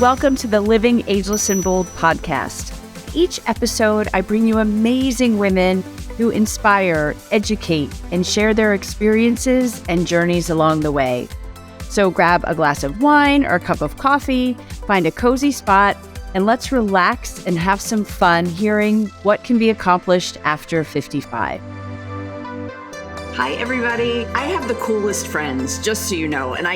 Welcome to the Living Ageless and Bold podcast. Each episode, I bring you amazing women who inspire, educate, and share their experiences and journeys along the way. So grab a glass of wine or a cup of coffee, find a cozy spot, and let's relax and have some fun hearing what can be accomplished after 55. Hi, everybody. I have the coolest friends, just so you know, and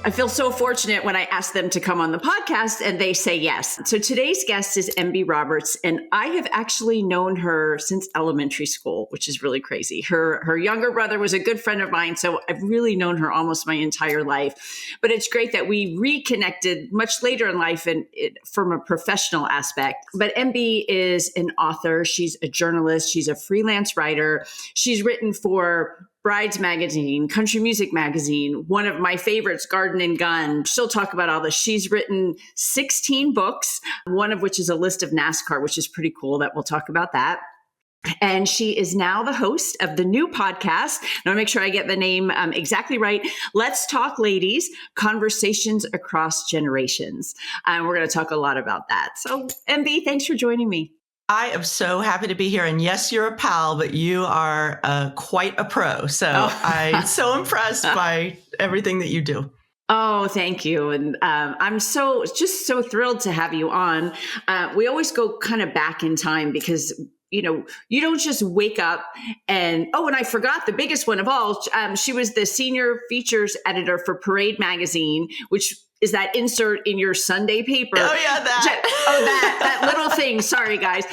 I feel so fortunate when I ask them to come on the podcast and they say yes. So today's guest is MB Roberts, and I have actually known her since elementary school, which is really crazy. Her younger brother was a good friend of mine, so I've really known her almost my entire life. But it's great that we reconnected much later in life and from a professional aspect. But MB is an author. She's a journalist. She's a freelance writer. She's written for Brides Magazine, Country Music Magazine, one of my favorites, Garden and Gun. She'll talk about all this. She's written 16 books, one of which is a list of NASCAR, which is pretty cool that we'll talk about that. And she is now the host of the new podcast. I want to make sure I get the name exactly right. Let's Talk Ladies, Conversations Across Generations. And we're going to talk a lot about that. So MB, thanks for joining me. I am so happy to be here. And yes, you're a pal, but you are quite a pro. So I'm so impressed by everything that you do. Oh, thank you. And I'm so thrilled to have you on. We always go kind of back in time because, you know, you don't just wake up and I forgot the biggest one of all. She was the senior features editor for Parade Magazine, which is that insert in your Sunday paper. Oh, yeah, that. That little thing. Sorry, guys.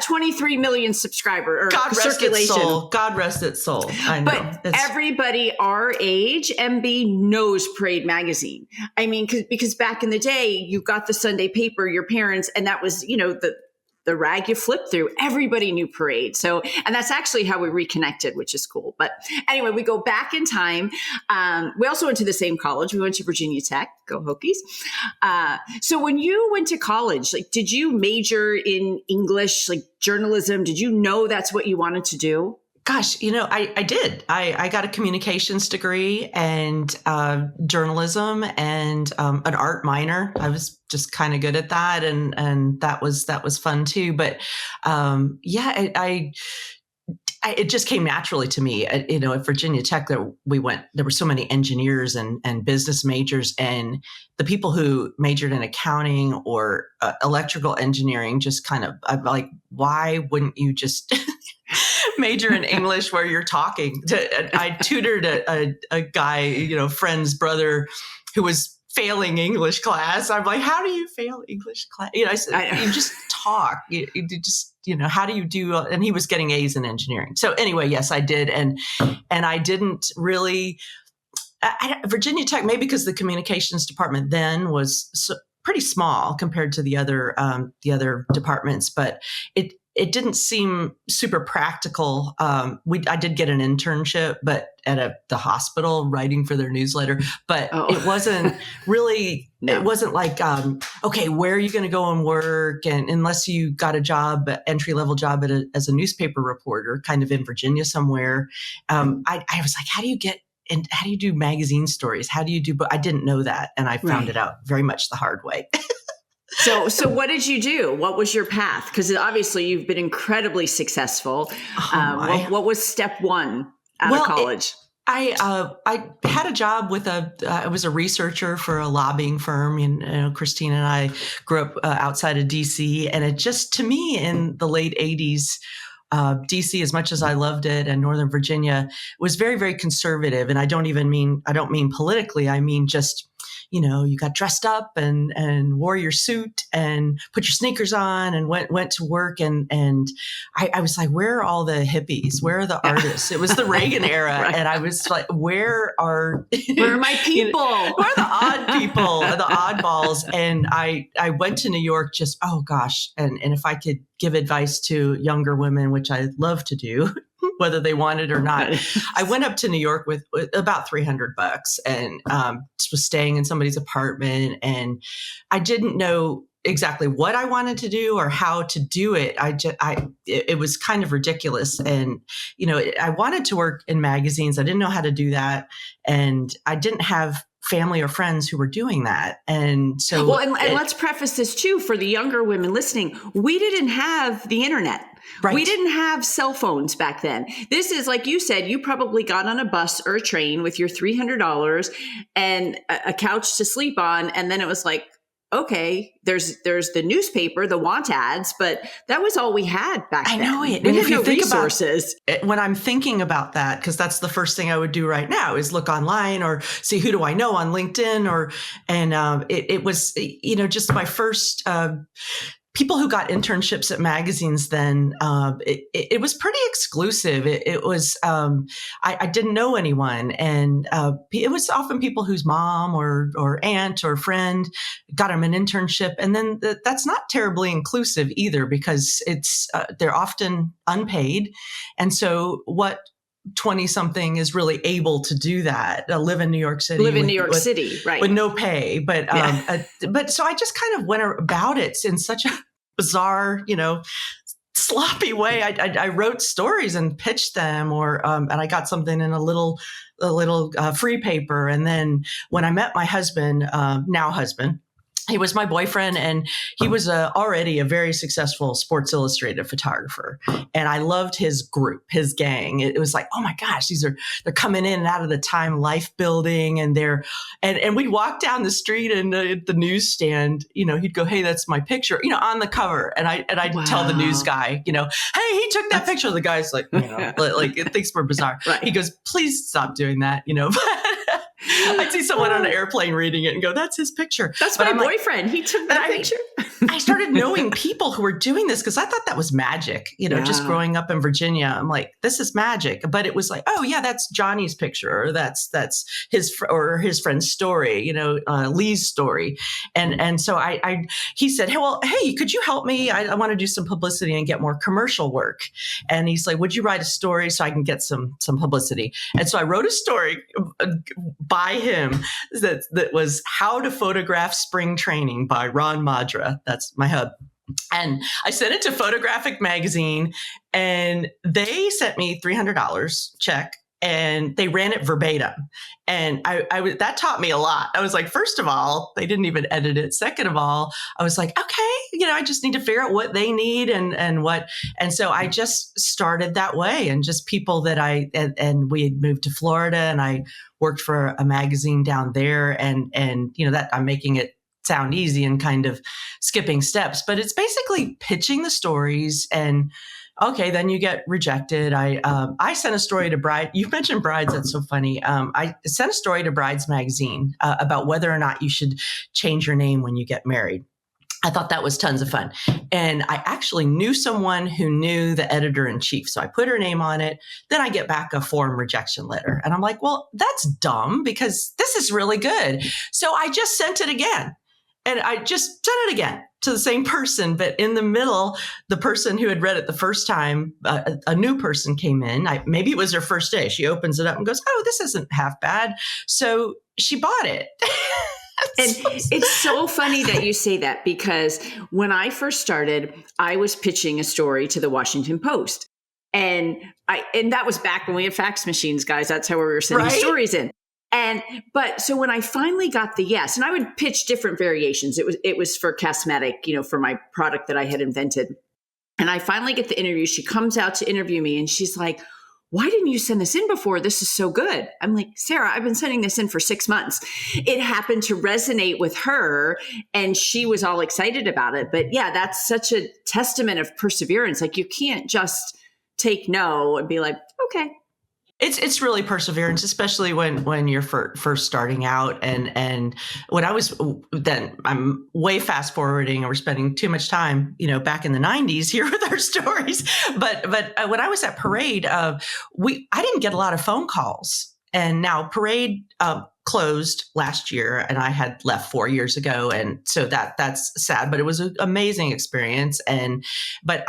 23 million subscriber or God circulation. Rest its soul. God rest its soul. I know. But everybody our age, MB, knows Parade Magazine. I mean, because back in the day, you got the Sunday paper, your parents, and that was, you know, the rag you flip through. Everybody knew Parade. So, and that's actually how we reconnected, which is cool. But anyway, we go back in time. We also went to the same college. We went to Virginia Tech. Go Hokies. So when you went to college, like, did you major in English, like journalism? Did you know that's what you wanted to do? Gosh, you know, I did. I got a communications degree and journalism and an art minor. I was just kind of good at that, and that was fun too. But it just came naturally to me. You know, at Virginia Tech, there were so many engineers and business majors, and the people who majored in accounting or electrical engineering just kind of, I'm like, why wouldn't you just major in English where you're talking? I tutored a guy, you know, friend's brother who was failing English class. I'm like, how do you fail English class? You know, I said, you just talk. You just, you know, how do you do? And he was getting A's in engineering. So anyway, yes, I did. And I didn't really, Virginia Tech, maybe because the communications department then was pretty small compared to the other departments, but it didn't seem super practical. I did get an internship, but at the hospital writing for their newsletter, but it wasn't really, It wasn't like, okay, where are you going to go and work? And unless you got a job, entry-level job as a newspaper reporter, kind of in Virginia somewhere, I was like, how do you do magazine stories? How do you do, but I didn't know that. And I found it out very much the hard way. So what did you do? What was your path? Because obviously you've been incredibly successful. What was step one out of college? I had a job with I was a researcher for a lobbying firm. You know, Christina and I grew up outside of DC, and it just, to me, in the late 80s, DC, as much as I loved it, and Northern Virginia, was very, very conservative. And I don't mean politically. I mean just, you know, you got dressed up and wore your suit and put your sneakers on and went to work. And I was like, where are all the hippies? Where are the artists? It was the Reagan era. Right. And I was like, where are my people? You know, where are the odd people, the oddballs? And I went to New York just, oh gosh. And if I could give advice to younger women, which I love to do, whether they want it or not. I went up to New York with about $300 and was staying in somebody's apartment, and I didn't know exactly what I wanted to do or how to do it. It was kind of ridiculous. And, you know, I wanted to work in magazines. I didn't know how to do that. And I didn't have family or friends who were doing that. And so, well, and let's preface this too for the younger women listening. We didn't have the internet. Right. We didn't have cell phones back then. This is, like you said, you probably got on a bus or a train with your $300 and a couch to sleep on. And then it was like, okay, there's the newspaper, the want ads, but that was all we had back then. I know it. We And had if you no think resources. about it, when I'm thinking about that, because that's the first thing I would do right now is look online or see who do I know on LinkedIn it was, just my first, people who got internships at magazines then, it was pretty exclusive. It was, I didn't know anyone. And it was often people whose mom or aunt or friend got them an internship. And then that's not terribly inclusive either, because they're often unpaid. And so what 20-something is really able to do that, live in New York City. Right. With no pay. But so I just kind of went about it in such a bizarre, sloppy way. I wrote stories and pitched them, and I got something in a little free paper. And then when I met my husband, now husband, he was my boyfriend, and he was already a very successful Sports Illustrated photographer. And I loved his group, his gang. It was like, oh my gosh, they're coming in and out of the Time Life building, and and we'd walk down the street, and at the newsstand, he'd go, hey, that's my picture, on the cover. And I'd Wow. tell the news guy, hey, he took that picture. The guy's like, like it thinks we're bizarre. Right. He goes, please stop doing that, I'd see someone on an airplane reading it and go, that's his picture. That's my boyfriend. He took that picture. I started knowing people who were doing this because I thought that was magic, just growing up in Virginia. I'm like, this is magic. But it was like, oh yeah, that's Johnny's picture, or that's his friend's story, Lee's story. And so he said, hey, could you help me? I want to do some publicity and get more commercial work. And he's like, would you write a story so I can get some publicity? And so I wrote a story by him that was How to Photograph Spring Training by Ron Madra. That's my hub. And I sent it to Photographic Magazine, and they sent me $300 check, and they ran it verbatim. And that taught me a lot. I was like, first of all, they didn't even edit it. Second of all, I was like, okay, I just need to figure out what they need and what. And so I just started that way, and just people that and we had moved to Florida, and I worked for a magazine down there, and that I'm making it sound easy and kind of skipping steps, but it's basically pitching the stories. And okay, then you get rejected. I sent a story to Bride. You mentioned Brides. That's so funny. I sent a story to Brides magazine about whether or not you should change your name when you get married. I thought that was tons of fun. And I actually knew someone who knew the editor-in-chief. So I put her name on it. Then I get back a form rejection letter. And I'm like, well, that's dumb because this is really good. So I just sent it again. And I just sent it again to the same person. But in the middle, the person who had read it the first time, a new person came in. Maybe it was her first day. She opens it up and goes, oh, this isn't half bad. So she bought it. And it's so funny that you say that, because when I first started, I was pitching a story to the Washington Post. And that was back when we had fax machines, guys. That's how we were sending stories in. But so when I finally got the yes, and I would pitch different variations. It was for cosmetic, for my product that I had invented. And I finally get the interview. She comes out to interview me, and she's like, why didn't you send this in before? This is so good. I'm like, Sarah, I've been sending this in for 6 months. It happened to resonate with her, and she was all excited about it. But yeah, that's such a testament of perseverance. Like, you can't just take no and be like, okay. It's really perseverance, especially when you're first starting out. And when I was, then I'm way fast forwarding, and we're spending too much time, back in the 90s here with our stories. But when I was at Parade, I didn't get a lot of phone calls. And now Parade closed last year, and I had left 4 years ago. And so that's sad, but it was an amazing experience. But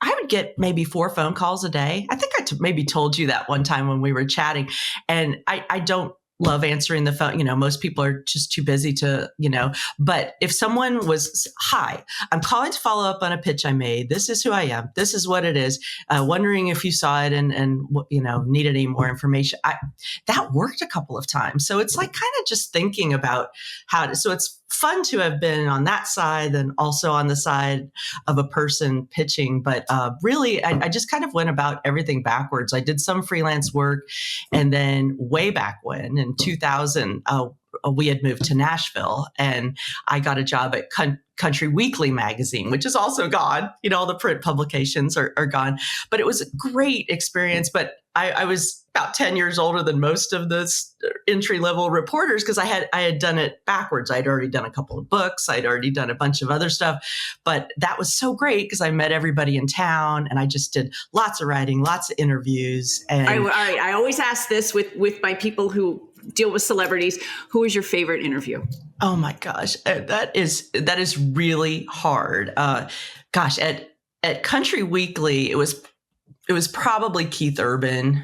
I would get maybe 4 phone calls a day. I think I maybe told you that one time when we were chatting, and I don't love answering the phone. Most people are just too busy to, but if someone was, hi, I'm calling to follow up on a pitch I made. This is who I am. This is what it is. Wondering if you saw it and needed any more information. That worked a couple of times. So it's like kind of just thinking about so it's fun to have been on that side and also on the side of a person pitching. But really, I just kind of went about everything backwards. I did some freelance work. And then way back when in 2000, we had moved to Nashville and I got a job at Country Weekly magazine, which is also gone. All the print publications are gone. But it was a great experience. But I was about 10 years older than most of the entry-level reporters because I had done it backwards. I'd already done a couple of books. I'd already done a bunch of other stuff. But that was so great because I met everybody in town and I just did lots of writing, lots of interviews. And I always ask this with my people who deal with celebrities. Who is your favorite interview? Oh my gosh, that is really hard. Gosh, at Country Weekly, it was probably Keith Urban.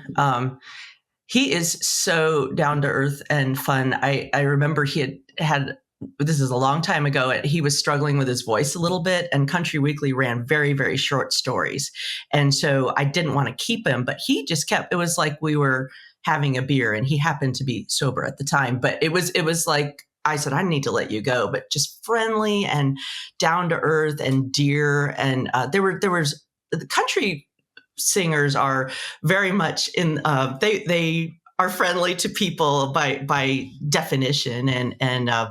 He is so down to earth and fun. I remember he had this is a long time ago. He was struggling with his voice a little bit, and Country Weekly ran very, very short stories, and so I didn't want to keep him, but he just kept. It was like we were having a beer, and he happened to be sober at the time, but it was like. I said, I need to let you go, but just friendly and down to earth and dear. And there was the country singers are very much in, they are friendly to people by definition.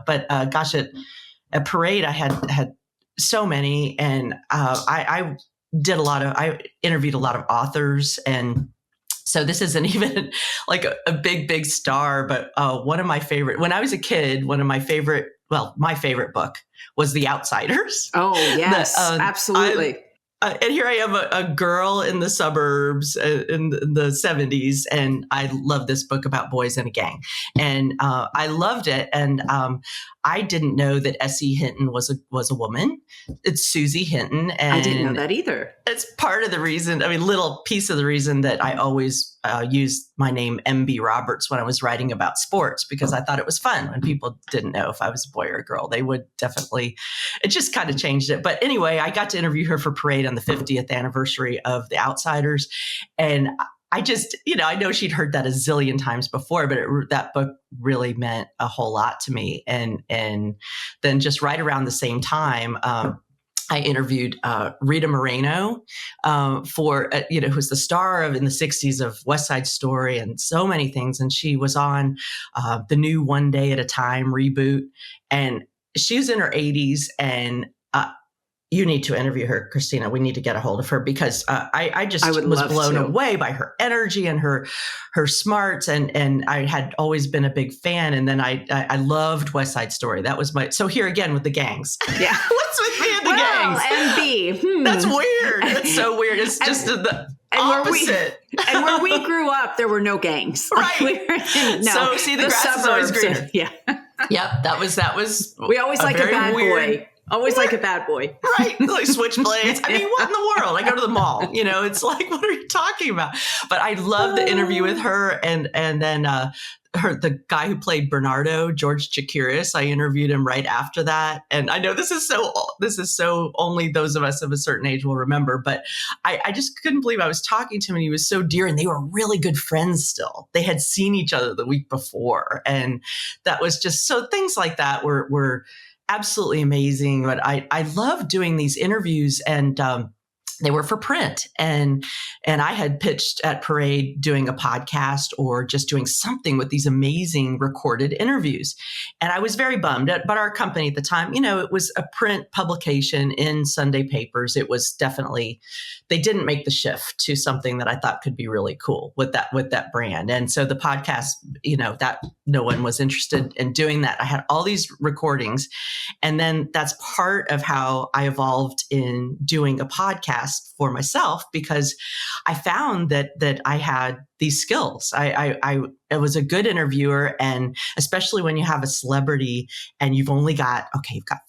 But gosh, at Parade, I had so many, and I interviewed a lot of authors, and so this isn't even like a big star, but one of my favorite, when I was a kid, my favorite book was The Outsiders. Oh, yes, absolutely. And here I am, a girl in the suburbs in the 70s, and I love this book about boys in a gang. And I loved it. And I didn't know that S.E. Hinton was a woman. It's Susie Hinton. And I didn't know that either. It's part of the reason, little piece of the reason that I always used my name MB Roberts when I was writing about sports, because I thought it was fun when people didn't know if I was a boy or a girl. They would definitely, it just kind of changed it. But anyway, I got to interview her for Parade on the 50th anniversary of The Outsiders. And I just, I know she'd heard that a zillion times before, but that book really meant a whole lot to me. And then just right around the same time, I interviewed Rita Moreno for, who's the star in the 60s of West Side Story and so many things. And she was on the new One Day at a Time reboot. And she was in her 80s, and you need to interview her, Christina. We need to get a hold of her, because I was blown away by her energy and her smarts. And I had always been a big fan. And then I loved West Side Story. That was so here again with the gangs. Yeah. What's with me and the gangs? MB. That's weird. That's so weird. It's just the opposite. And where we grew up, there were no gangs. Right. So see, the grass is always greener. Yeah. Yep. That was. We always like a bad boy. Always like a bad boy. Right. Like switchblades. What in the world? I go to the mall. It's like, what are you talking about? But I love the interview with her. And then the guy who played Bernardo, George Chakiris, I interviewed him right after that. And I know this is so only those of us of a certain age will remember, but I just couldn't believe I was talking to him, and he was so dear, and they were really good friends still. They had seen each other the week before. And that was just, so things like that were absolutely amazing. But I love doing these interviews, and they were for print, and I had pitched at Parade doing a podcast or just doing something with these amazing recorded interviews. And I was very bummed, but our company at the time, it was a print publication in Sunday papers. It was definitely, they didn't make the shift to something that I thought could be really cool with that brand. And so the podcast, that no one was interested in doing that. I had all these recordings, and then that's part of how I evolved in doing a podcast for myself, because I found that I had these skills. I was a good interviewer, and especially when you have a celebrity and you've got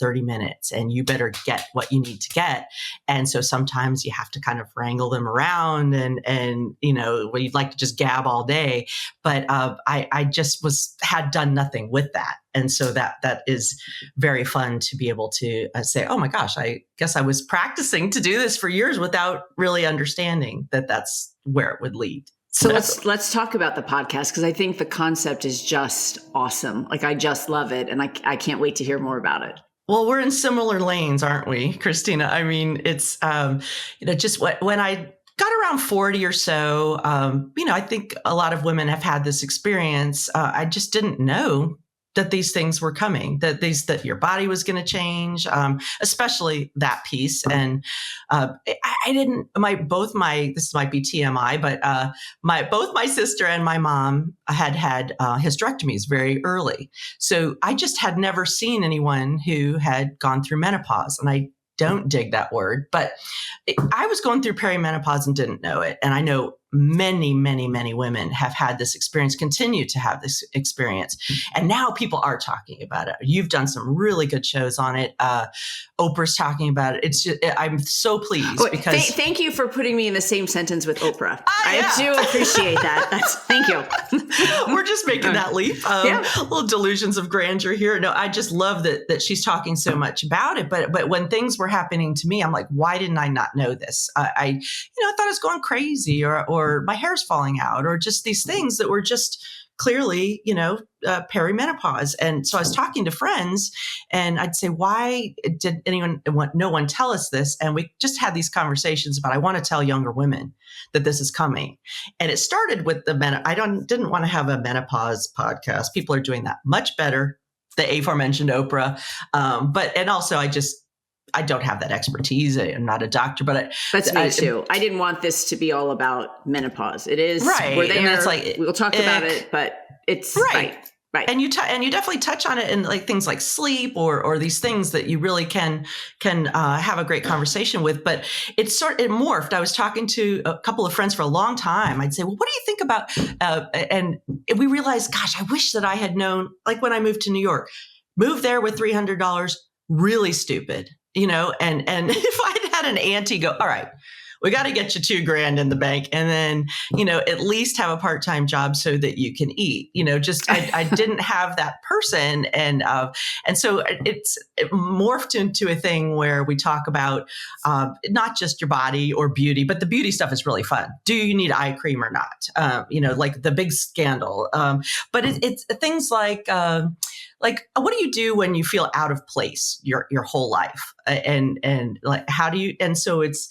30 minutes and you better get what you need to get. And so sometimes you have to kind of wrangle them around and you'd like to just gab all day. But I just had done nothing with that. And so that is very fun to be able to say, oh my gosh, I guess I was practicing to do this for years without really understanding that that's where it would lead. So let's talk about the podcast, because I think the concept is just awesome. Like, I just love it, and I can't wait to hear more about it. Well, we're in similar lanes, aren't we, Christina? I mean, it's just when I got around 40 or so, I think a lot of women have had this experience. I just didn't know that these things were coming, that your body was going to change, especially that piece. And I didn't. This might be TMI, but both my sister and my mom had hysterectomies very early. So I just had never seen anyone who had gone through menopause, and I don't dig that word, but I was going through perimenopause and didn't know it. And I know many, many, many women have had this experience, continue to have this experience. And now people are talking about it. You've done some really good shows on it. Oprah's talking about it. It's just, I'm so pleased because thank you for putting me in the same sentence with Oprah. I do appreciate that. Thank you. We're just making that leap. Little delusions of grandeur here. No, I just love that she's talking so much about it. But when things were happening to me, I'm like, why didn't I not know this? I thought I was going crazy, or my hair's falling out, or just these things that were just clearly, perimenopause. And so I was talking to friends, and I'd say, why did no one tell us this? And we just had these conversations about, I want to tell younger women that this is coming. And it started with I didn't want to have a menopause podcast. People are doing that much better. The aforementioned Oprah. And also I don't have that expertise. I'm not a doctor, but that's me too. I didn't want this to be all about menopause. It is right. We're there. And it's like, we'll talk about it, but it's right. And you definitely touch on it in like things like sleep or these things that you really can have a great conversation with. But it morphed. I was talking to a couple of friends for a long time. I'd say, well, what do you think about? And we realized, gosh, I wish that I had known. Like when I moved to New York, moved there with $300, really stupid. And if I'd had an auntie go, all right, we got to get you $2,000 in the bank, and then, at least have a part-time job so that you can eat, I didn't have that person. And so it morphed into a thing where we talk about, not just your body or beauty, but the beauty stuff is really fun. Do you need eye cream or not? Like the big scandal. But it's things like what do you do when you feel out of place your whole life? And like, how do you, and so it's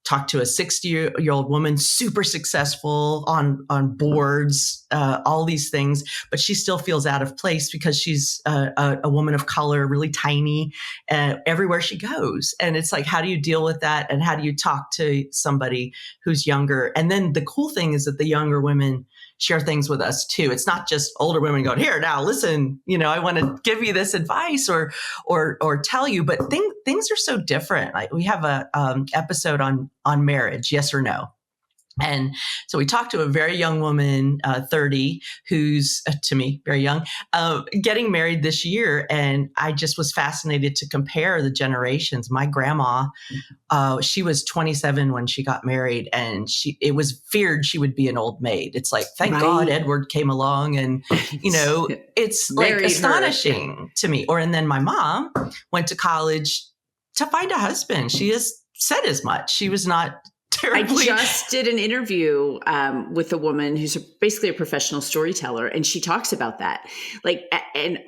talk to a 60-year-old woman, super successful on boards, all these things, but she still feels out of place because she's a woman of color, really tiny, everywhere she goes. And it's like, how do you deal with that? And how do you talk to somebody who's younger? And then the cool thing is that the younger women share things with us too. It's not just older women going, here, now listen, I want to give you this advice or tell you, but things are so different. Like we have a episode on marriage, yes or no. And so we talked to a very young woman, 30, who's to me very young, getting married this year. And I just was fascinated to compare the generations. My grandma, she was 27 when she got married, and it was feared she would be an old maid. It's like, thank God Edward came along, and it's like astonishing to me. And then my mom went to college to find a husband. She has said as much. She was not terribly. I just did an interview with a woman who's basically a professional storyteller, and she talks about that. Like, and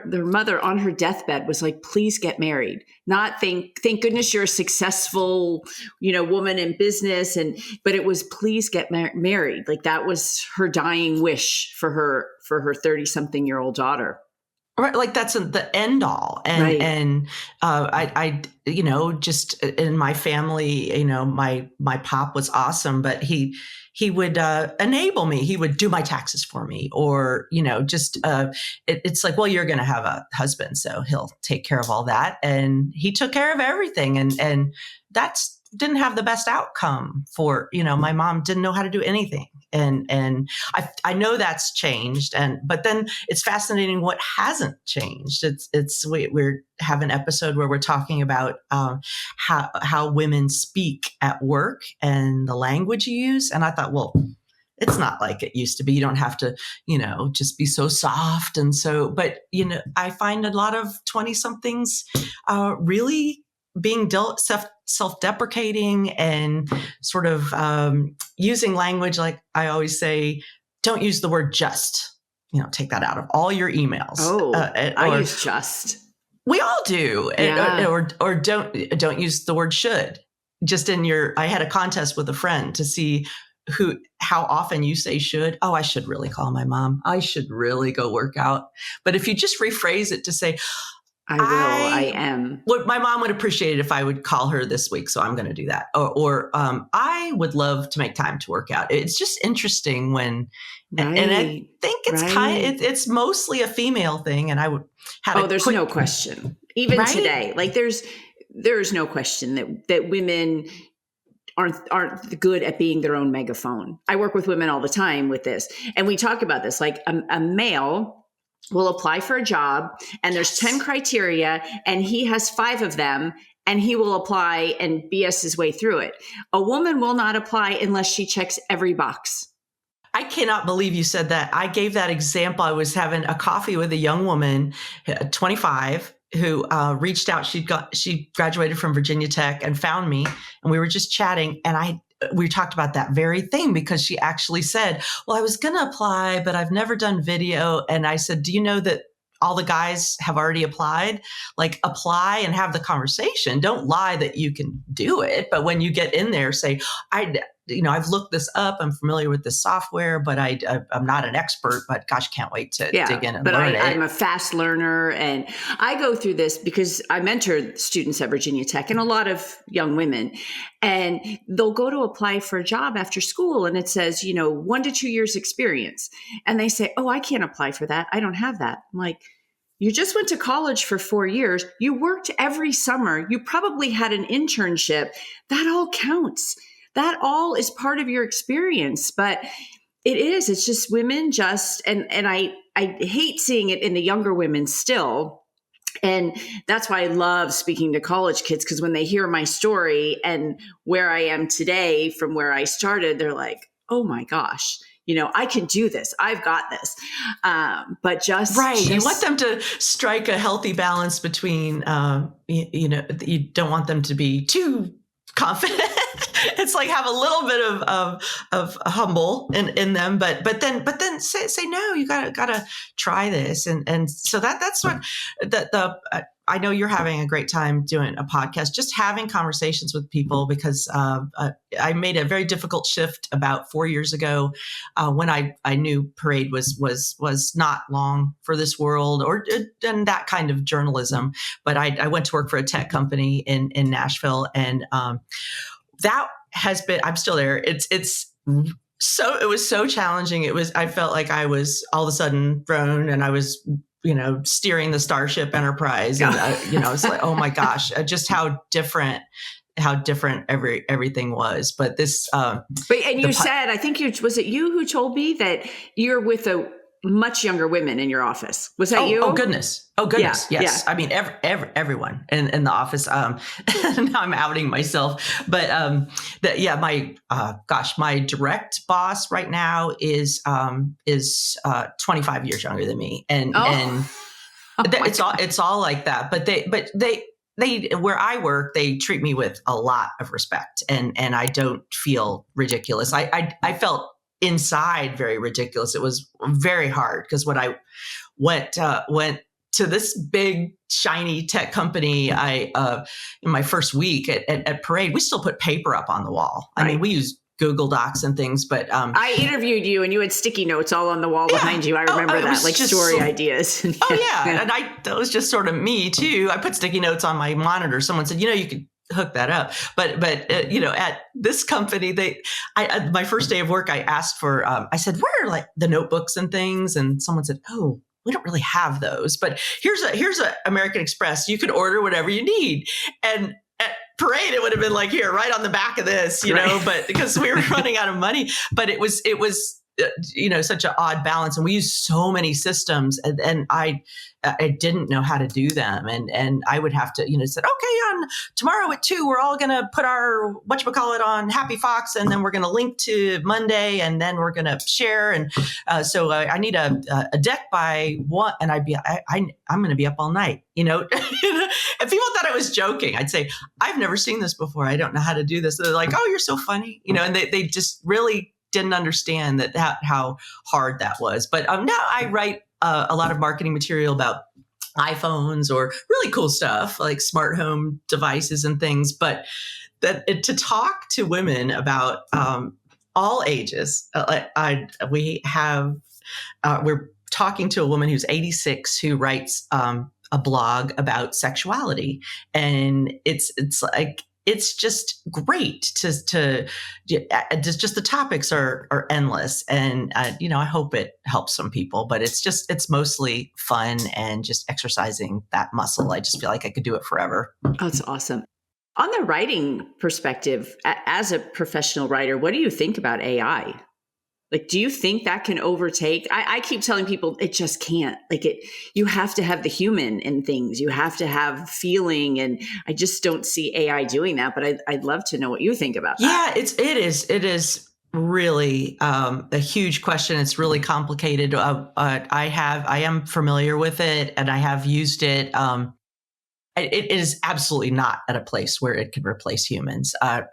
their mother on her deathbed was like, "Please get married." Not thank goodness you're a successful, woman in business, but it was please get married. Like that was her dying wish for her 30-something-year-old daughter. Right, like that's the end all, and I just in my family, my pop was awesome, but he would enable me. He would do my taxes for me, or it's like, well, you're going to have a husband, so he'll take care of all that, and he took care of everything, and that's didn't have the best outcome for my mom didn't know how to do anything, And I know that's changed. But then it's fascinating what hasn't changed. We're have an episode where we're talking about how women speak at work and the language you use. And I thought, well, it's not like it used to be. You don't have to, just be so soft but I find a lot of 20 somethings really being self-deprecating and sort of using language. Like I always say, don't use the word just, take that out of all your emails. I use just. We all do. Yeah. Or don't use the word should. Just I had a contest with a friend to see how often you say should. Oh, I should really call my mom. I should really go work out. But if you just rephrase it to say, I am. My mom would appreciate it if I would call her this week, so I'm going to do that. Or I would love to make time to work out. It's just interesting when, and I think it's it's mostly a female thing. And I would have. There's no question. Even today, like there's no question that women aren't good at being their own megaphone. I work with women all the time with this, and we talk about this. Like a male will apply for a job, and there's 10 criteria, and he has 5 of them, and he will apply and BS his way through it. A woman will not apply unless she checks every box. I cannot believe you said that. I gave that example. I was having a coffee with a young woman, 25, who reached out. She graduated from Virginia Tech and found me, and we were just chatting. And we talked about that very thing because she actually said, well, I was going to apply, but I've never done video. And I said, do you know that all the guys have already applied? Like, apply and have the conversation. Don't lie that you can do it. But when you get in there, say, I've looked this up. I'm familiar with this software, but I'm not an expert, but gosh, can't wait to dig in and learn it. I'm a fast learner. And I go through this because I mentor students at Virginia Tech and a lot of young women, and they'll go to apply for a job after school. And it says, 1 to 2 years experience. And they say, oh, I can't apply for that. I don't have that. I'm like, you just went to college for 4 years. You worked every summer. You probably had an internship. That all counts. That all is part of your experience. But it's just women and I hate seeing it in the younger women still. And that's why I love speaking to college kids, because when they hear my story and where I am today from where I started, they're like, oh my gosh, I can do this. I've got this. But just you want them to strike a healthy balance between, you don't want them to be too confident. It's like have a little bit of humble in them, but then say no. You gotta try this, and so that's what I know you're having a great time doing a podcast, just having conversations with people, because I made a very difficult shift about 4 years ago when I knew Parade was not long for this world and that kind of journalism. But I went to work for a tech company in Nashville, and that has been, I'm still there. It was so challenging. I felt like I was all of a sudden thrown, and I was, steering the Starship Enterprise. And, it's like, oh my gosh, just how different everything was. But this, you said, I think was it you who told me that you're with a much younger women in your office? Was that you? Oh goodness. Yeah, yes. Yeah. I mean, everyone in the office. Now I'm outing myself, but my direct boss right now is 25 years younger than me, and it's all like that. But they where I work, they treat me with a lot of respect, and I don't feel ridiculous. I felt inside very ridiculous. It was very hard because when I went to this big shiny tech company, in my first week at Parade, we still put paper up on the wall. I mean, we use Google Docs and things, but I interviewed you and you had sticky notes all on the wall behind you. I remember that, like story ideas. And that was just sort of me too. I put sticky notes on my monitor. Someone said, you could hook that up. But at this company, my first day of work, I asked for, I said, where are like the notebooks and things? And someone said, oh, we don't really have those, but here's a American Express. You can order whatever you need. And parade, it would have been like, here, right on the back of this, you know, but because we were running out of money, but it was, such an odd balance. And we used so many systems, and I didn't know how to do them. And I would have to, said, okay, on tomorrow at 2, we're all going to put our, whatchamacallit on Happy Fox. And then we're going to link to Monday, and then we're going to share. And so I need a deck by 1. And I'm going to be up all night, And people thought I was joking. I'd say, I've never seen this before. I don't know how to do this. They're like, oh, you're so funny. And they just really didn't understand how hard that was. But now I write a lot of marketing material about iPhones or really cool stuff like smart home devices and things. But to talk to women about all ages, we're talking to a woman who's 86 who writes a blog about sexuality, and it's like, it's just great just the topics are endless. And, I hope it helps some people, but it's mostly fun and just exercising that muscle. I just feel like I could do it forever. Oh, that's awesome. On the writing perspective, as a professional writer, what do you think about AI? Like, do you think that can overtake? I keep telling people it just can't. You have to have the human in things. You have to have feeling, and I just don't see AI doing that. But I'd love to know what you think about that. Yeah, it is really a huge question. It's really complicated. I am familiar with it, and I have used it. It is absolutely not at a place where it can replace humans. I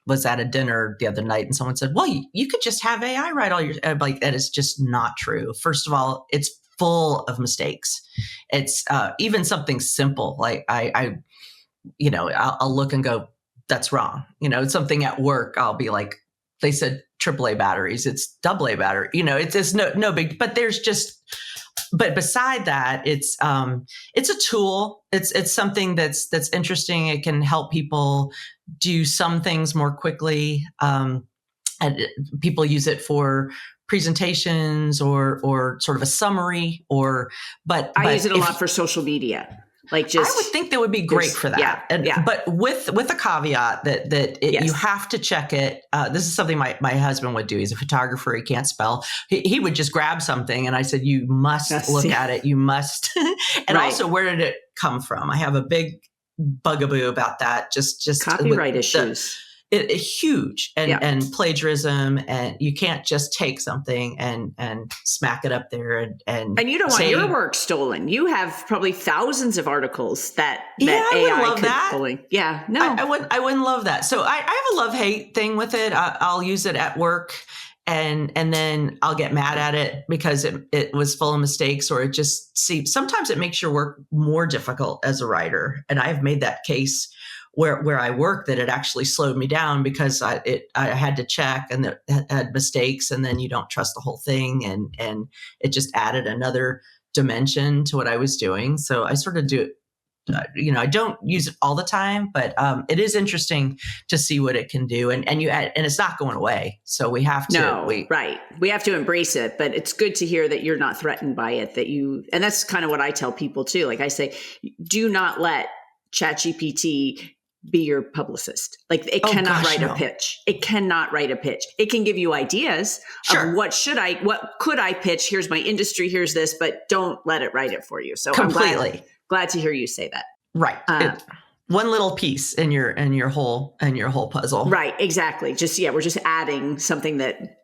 was at a dinner the other night, and someone said, well, you could just have AI write all your, like, that is just not true. First of all, it's full of mistakes. It's even something simple. Like I'll look and go, that's wrong. It's something at work. I'll be like, they said AAA batteries, it's AA battery, it's no big, but but beside that, it's a tool. It's something that's interesting. It can help people do some things more quickly. And people use it for presentations or sort of a summary, but I use it a lot for social media. I would think that would be great for that. Yeah. But with a caveat that you have to check it. This is something my husband would do. He's a photographer. He can't spell. He would just grab something, and I said, you must look at it. You must. And also, where did it come from? I have a big bugaboo about that. Just copyright issues. It's huge, and plagiarism, and you can't just take something and smack it up there and you don't want your work stolen. You have probably thousands of articles that I AI love could that. bully. Yeah, no, I wouldn't love that. So I have a love-hate thing with it. I'll use it at work, and then I'll get mad at it because it was full of mistakes, or it just sometimes it makes your work more difficult as a writer. And I've made that case where I work that it actually slowed me down because I had to check, and it had mistakes, and then you don't trust the whole thing, and it just added another dimension to what I was doing. So I sort of do it. I don't use it all the time, but it is interesting to see what it can do, and it's not going away. So we have to. We have to embrace it, but it's good to hear that you're not threatened by it. And that's kind of what I tell people too. Like I say, do not let ChatGPT be your publicist. Like it cannot write a pitch. It cannot write a pitch. It can give you ideas of what could I pitch? Here's my industry. Here's this, but don't let it write it for you. So completely. I'm glad to hear you say that. Right. One little piece in your whole puzzle. Right. Exactly. We're just adding something that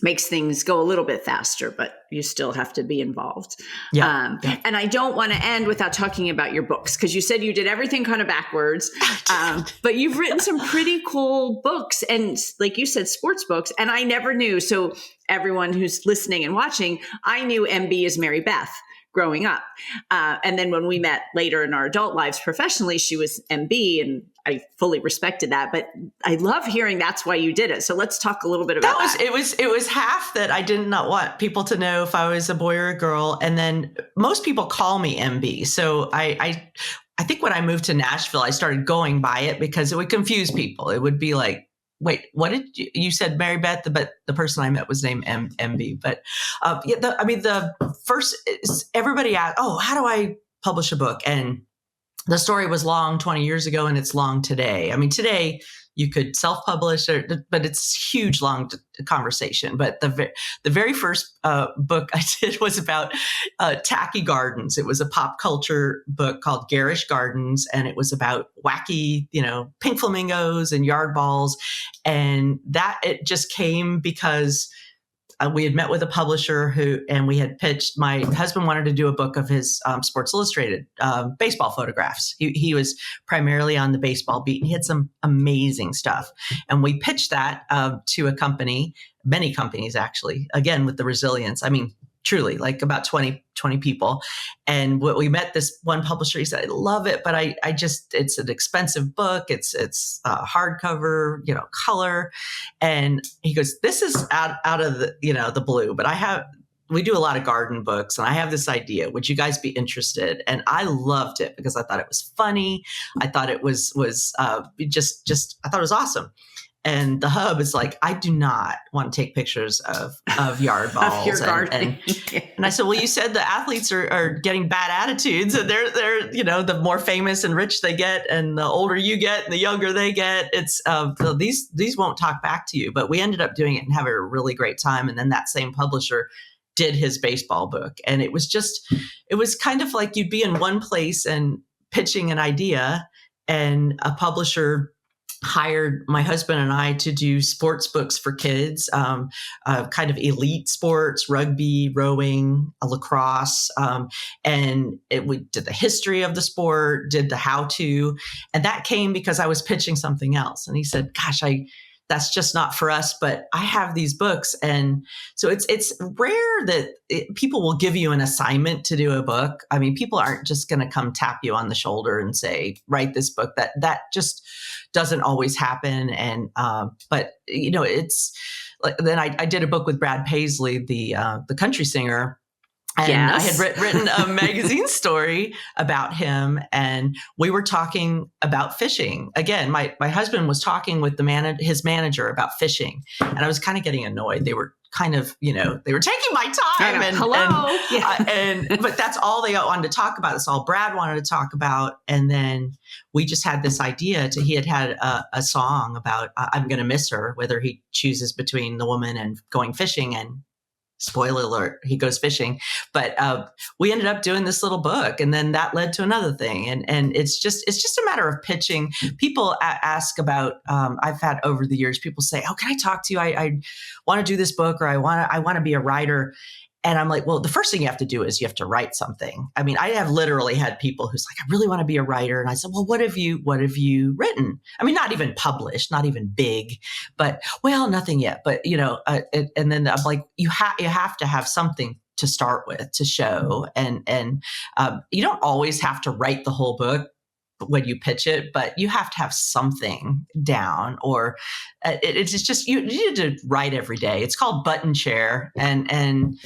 makes things go a little bit faster, but you still have to be involved. Yeah. And I don't want to end without talking about your books, because you said you did everything kind of backwards, but you've written some pretty cool books, and like you said, sports books. And I never knew. So everyone who's listening and watching, I knew MB as MaryBeth growing up. And then when we met later in our adult lives professionally, she was MB, and I fully respected that. But I love hearing that's why you did it. So let's talk a little bit about that. It was half that I did not want people to know if I was a boy or a girl. And then most people call me MB. So I think when I moved to Nashville, I started going by it because it would confuse people. It would be like, wait, what did you said MaryBeth, but the person I met was named MB. But the first, everybody asked, oh, how do I publish a book? And the story was long 20 years ago and it's long today. I mean, today you could self-publish, but it's huge, long conversation. But the very first book I did was about tacky gardens. It was a pop culture book called Garish Gardens, and it was about wacky, pink flamingos and yard balls. And that it just came because we had met with a publisher and we had pitched. My husband wanted to do a book of his Sports Illustrated baseball photographs. He was primarily on the baseball beat, and he had some amazing stuff. And we pitched that to a company, many companies actually, again, with the resilience. I mean, truly, like about 20 people. And we met this one publisher. He said, I love it, but I just, it's an expensive book. It's hardcover, color. And he goes, this is out of the, the blue, but we do a lot of garden books, and I have this idea. Would you guys be interested? And I loved it because I thought it was funny. I thought it was just I thought it was awesome. And the hub is like, I do not want to take pictures of yard balls. Of your garden. And I said, well, you said the athletes are getting bad attitudes, and they're the more famous and rich they get, and the older you get and the younger they get, it's these won't talk back to you. But we ended up doing it and having a really great time. And then that same publisher did his baseball book. And it was kind of like you'd be in one place and pitching an idea, and a publisher hired my husband and I to do sports books for kids, kind of elite sports, rugby, rowing, lacrosse. And we did the history of the sport, did the how-to. And that came because I was pitching something else. And he said, gosh, that's just not for us, but I have these books. And so it's rare that people will give you an assignment to do a book. I mean, people aren't just going to come tap you on the shoulder and say, write this book. That just doesn't always happen. And, but it's like, then I did a book with Brad Paisley, the country singer. And yes. I had written a magazine story about him, and we were talking about fishing. Again, my husband was talking with his manager about fishing, and I was kind of getting annoyed. They were kind of, they were taking my time. But that's all they wanted to talk about. That's all Brad wanted to talk about. And then we just had this idea he had a song about, I'm going to miss her, whether he chooses between the woman and going fishing, and spoiler alert, he goes fishing. But we ended up doing this little book, and then that led to another thing. And it's just a matter of pitching. People ask about, I've had over the years, people say, oh, can I talk to you? I want to do this book, or I want to be a writer. And I'm like, well, the first thing you have to do is you have to write something. I mean, I have literally had people who's like, I really want to be a writer. And I said, well, what have you written? I mean, not even published, not even big, but well, nothing yet. But, and then I'm like, you have to have something to start with, to show. And you don't always have to write the whole book when you pitch it, but you have to have something down, or it's just, you need to write every day. It's called button share. And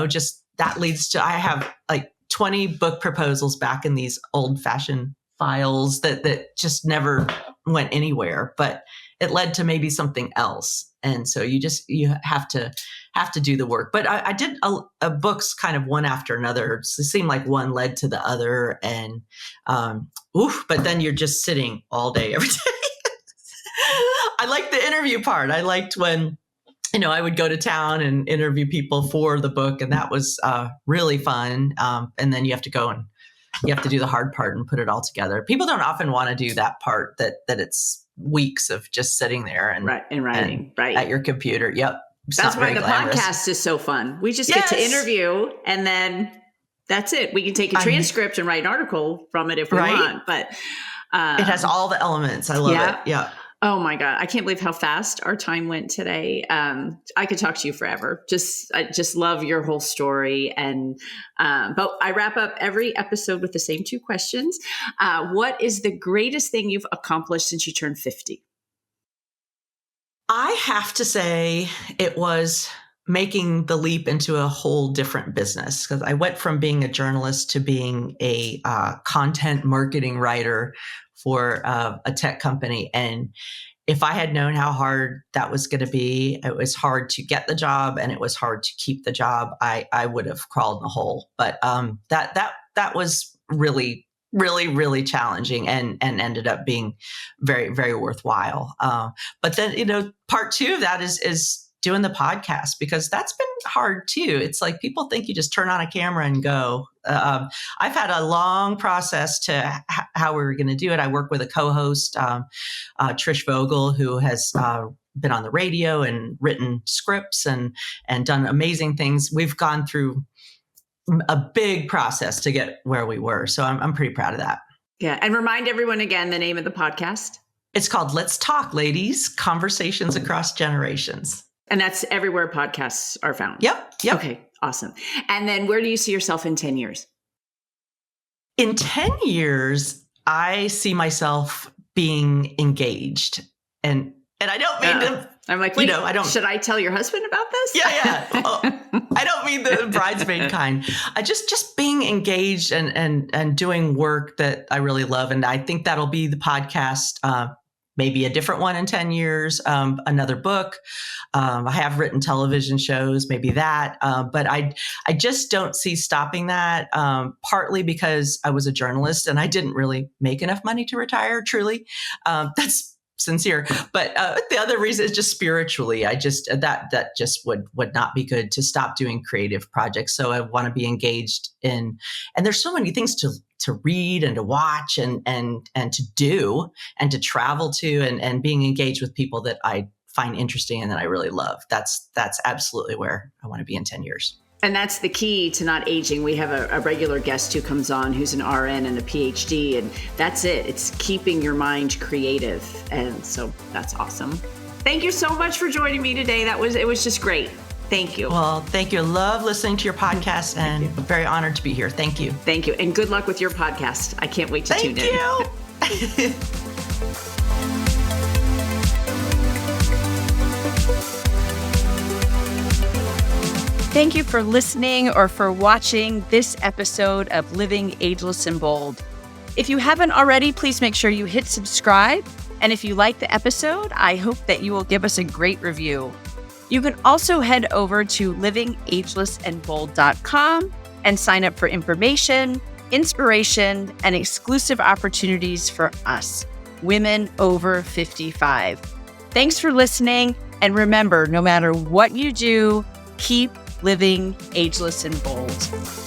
just that leads to, I have like 20 book proposals back in these old fashioned files that just never went anywhere, but it led to maybe something else. And so you have to do the work. But I did a books kind of one after another. It seemed like one led to the other, and but then you're just sitting all day, every day. I liked the interview part. I liked when, I would go to town and interview people for the book, and that was really fun. And then you have to go and you have to do the hard part and put it all together. People don't often want to do that part, that it's weeks of just sitting there and writing at your computer. Yep. That's why the podcast is so fun. We just get to interview, and then that's it. We can take a transcript and write an article from it if we want, but it has all the elements. I love it. Yeah. Oh my God. I can't believe how fast our time went today. I could talk to you forever. I just love your whole story. And, but I wrap up every episode with the same two questions. What is the greatest thing you've accomplished since you turned 50? I have to say it was making the leap into a whole different business, because I went from being a journalist to being a content marketing writer for a tech company. And if I had known how hard that was going to be, it was hard to get the job and it was hard to keep the job, I would have crawled in a hole. But that was really really, really challenging and ended up being very, very worthwhile. But then, part two of that is doing the podcast, because that's been hard too. It's like people think you just turn on a camera and go. I've had a long process to how we were going to do it. I work with a co-host, Trish Vogel, who has been on the radio and written scripts and done amazing things. We've gone through a big process to get where we were. So I'm pretty proud of that. Yeah. And remind everyone again the name of the podcast. It's called Let's Talk, Ladies, Conversations Across Generations. And that's everywhere podcasts are found. Yep. Okay. Awesome. And then where do you see yourself in 10 years? In 10 years, I see myself being engaged. And I don't mean to, I'm like, wait, should I tell your husband about this? Yeah. I don't mean the bridesmaid kind. I just being engaged and doing work that I really love. And I think that'll be the podcast, maybe a different one in 10 years, another book. I have written television shows, maybe that. But I just don't see stopping that, partly because I was a journalist and I didn't really make enough money to retire, truly. That's sincere. But the other reason is just spiritually. I just, that just would not be good to stop doing creative projects. So I want to be engaged in, and there's so many things to read and to watch and to do and to travel to and being engaged with people that I find interesting and that I really love. That's absolutely where I want to be in 10 years. And that's the key to not aging. We have a regular guest who comes on who's an RN and a PhD, and that's it. It's keeping your mind creative. And so that's awesome. Thank you so much for joining me today. It was just great. Thank you. Well, thank you. Love listening to your podcast and very honored to be here. Thank you. Thank you. And good luck with your podcast. I can't wait to tune in. Thank you. Thank you for listening or for watching this episode of Living Ageless and Bold. If you haven't already, please make sure you hit subscribe. And if you like the episode, I hope that you will give us a great review. You can also head over to livingagelessandbold.com and sign up for information, inspiration, and exclusive opportunities for us, women over 55. Thanks for listening. And remember, no matter what you do, keep living ageless and bold.